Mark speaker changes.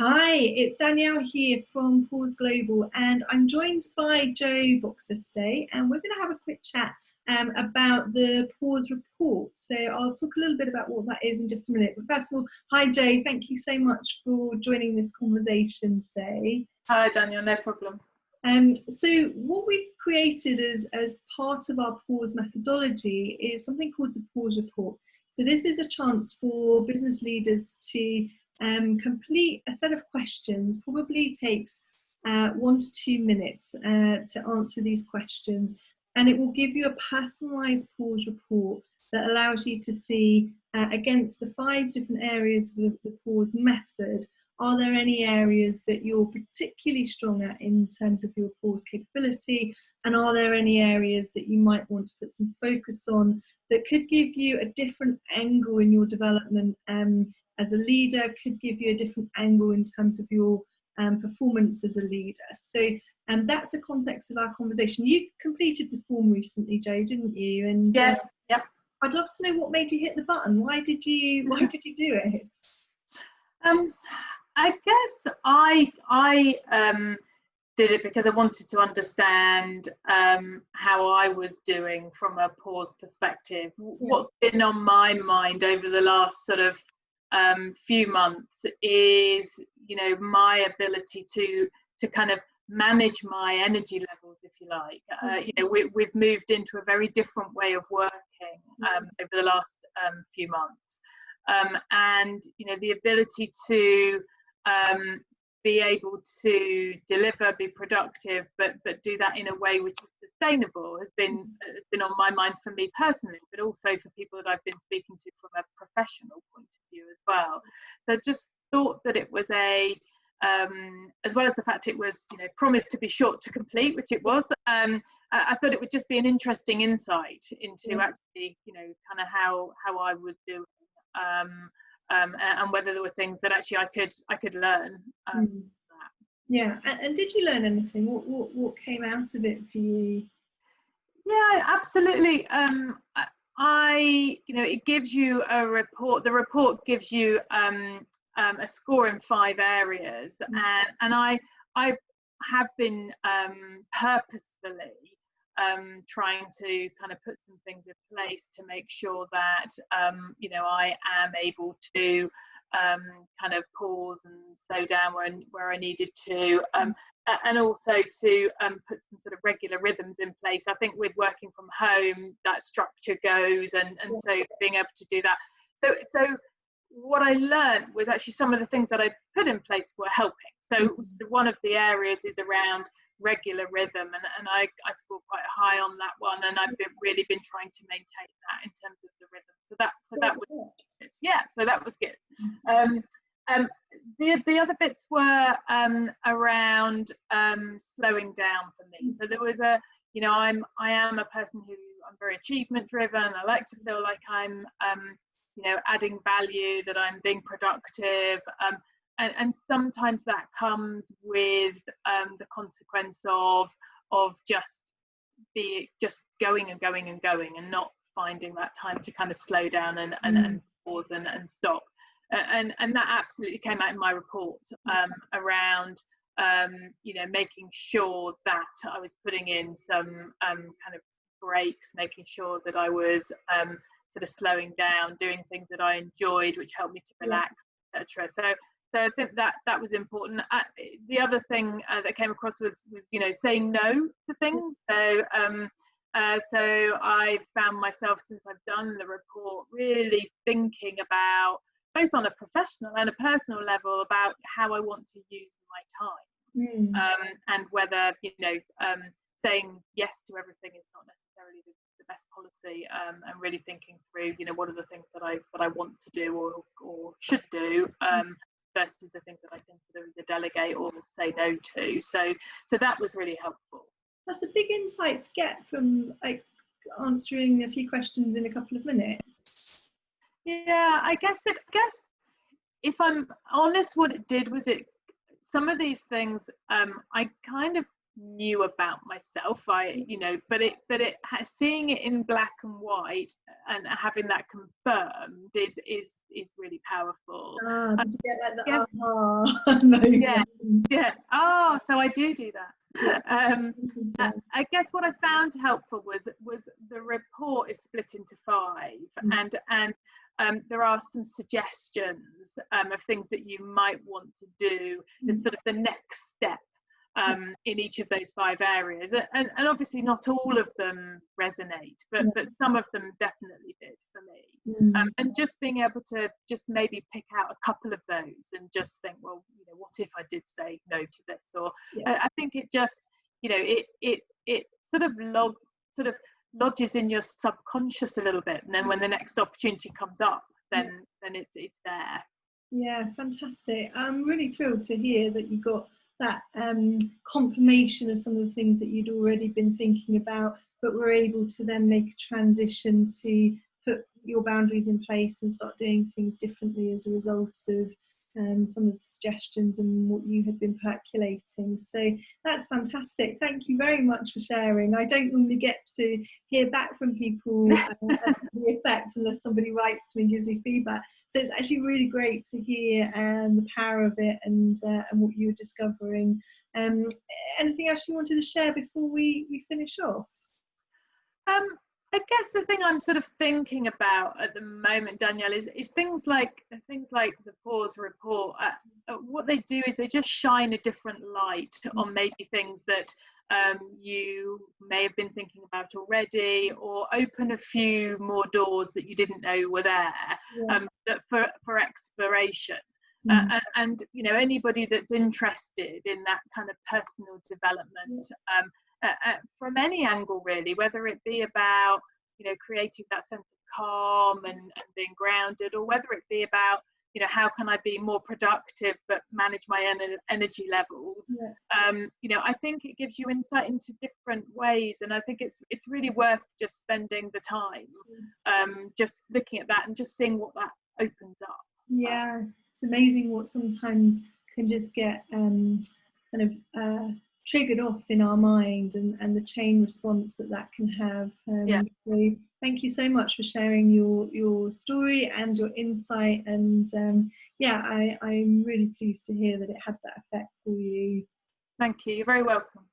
Speaker 1: Hi, it's Danielle here from Pause Global, and I'm joined by Joe Boxer today, and we're going to have a quick chat about the Pause report. So I'll talk a little bit about what that is in just a minute. But first of all, hi Joe, thank you so much for joining this conversation today.
Speaker 2: Hi Danielle, no problem.
Speaker 1: So what we've created as part of our Pause methodology is something called the Pause report. So this is a chance for business leaders to complete a set of questions. Probably takes 1 to 2 minutes to answer these questions, and it will give you a personalised Pause report that allows you to see against the 5 different areas of the Pause method, are there any areas that you're particularly strong at in terms of your Pause capability, and are there any areas that you might want to put some focus on that could give you a different angle in your development as a leader, could give you a different angle in terms of your performance as a leader. So that's the context of our conversation. You completed the form recently, Joe, didn't you? And
Speaker 2: yes, yep.
Speaker 1: I'd love to know what made you hit the button. Why did you do it?
Speaker 2: I guess I did it because I wanted to understand how I was doing from a Pause perspective. Yeah. What's been on my mind over the last sort of few months is, my ability to kind of manage my energy levels, if you like. We've moved into a very different way of working over the last few months, and the ability to be able to deliver, be productive, but do that in a way which is sustainable has been on my mind for me personally, but also for people that I've been speaking to from a professional point of view as well. So I just thought that it was as well as the fact it was promised to be short to complete, which it was, I thought it would just be an interesting insight into actually kind of how I was doing. And whether there were things that actually I could learn.
Speaker 1: Yeah, and did you learn anything? What came out of it for you?
Speaker 2: Yeah, absolutely. It gives you a report. The report gives you a score in 5 areas, and I have been purposefully trying to kind of put some things in place to make sure that I am able to kind of pause and slow down where I needed to, and also to put some sort of regular rhythms in place. I think with working from home, that structure goes, and so being able to do that. So what I learned was actually some of the things that I put in place were helping. So one of the areas is around regular rhythm, and I scored quite high on that one, and I've really been trying to maintain that in terms of the rhythm. So that was good. Yeah, so that was good. The other bits were around slowing down for me. So there was I am a person who I'm very achievement driven. I like to feel like I'm adding value, that I'm being productive. And sometimes that comes with the consequence of just going and not finding that time to kind of slow down and pause and stop. And that absolutely came out in my report around making sure that I was putting in some kind of breaks, making sure that I was sort of slowing down, doing things that I enjoyed, which helped me to relax, etc. So I think that was important. The other thing that came across was saying no to things. So I found myself, since I've done the report, really thinking about, both on a professional and a personal level, about how I want to use my time, and whether saying yes to everything is not necessarily the best policy, and really thinking through what are the things that I want to do or should do, versus the things that I consider either delegate or say no to. So that was really helpful.
Speaker 1: That's a big insight to get from answering a few questions in a couple of minutes.
Speaker 2: Yeah, I guess if I'm honest, what it did was some of these things I kind of knew about myself. Seeing it in black and white and having that confirmed is really powerful.
Speaker 1: Did you get like the
Speaker 2: yeah,
Speaker 1: aha moment?
Speaker 2: yeah. Oh, so I do that. I guess what I found helpful was the report is split into 5, and there are some suggestions of things that you might want to do as sort of the next step in each of those 5 areas, and obviously not all of them resonate, but some of them definitely did for me. And just being able to just maybe pick out a couple of those and just think, well, what if I did say no to this? Or I think it just, it sort of lodges in your subconscious a little bit, and then when the next opportunity comes up, then it's there.
Speaker 1: Yeah, fantastic. I'm really thrilled to hear that you got that confirmation of some of the things that you'd already been thinking about, but were able to then make a transition to put your boundaries in place and start doing things differently as a result of some of the suggestions and what you had been percolating. So that's fantastic. Thank you very much for sharing. I don't normally get to hear back from people as to the effect unless somebody writes to me and gives me feedback. So it's actually really great to hear the power of it and what you were discovering. Anything else you wanted to share before we finish off?
Speaker 2: I guess the thing I'm sort of thinking about at the moment, Danielle, is things like the pause report. What they do is they just shine a different light on maybe things that you may have been thinking about already, or open a few more doors that you didn't know were there for exploration. And anybody that's interested in that kind of personal development, from any angle really, whether it be about creating that sense of calm and being grounded, or whether it be about how can I be more productive but manage my energy levels. I think it gives you insight into different ways, and I think it's really worth just spending the time just looking at that and just seeing what that opens up.
Speaker 1: Yeah, it's amazing what sometimes can just get kind of triggered off in our mind, and the chain response that can have. So thank you so much for sharing your story and your insight, and I'm really pleased to hear that it had that effect for you.
Speaker 2: Thank you. You're very welcome.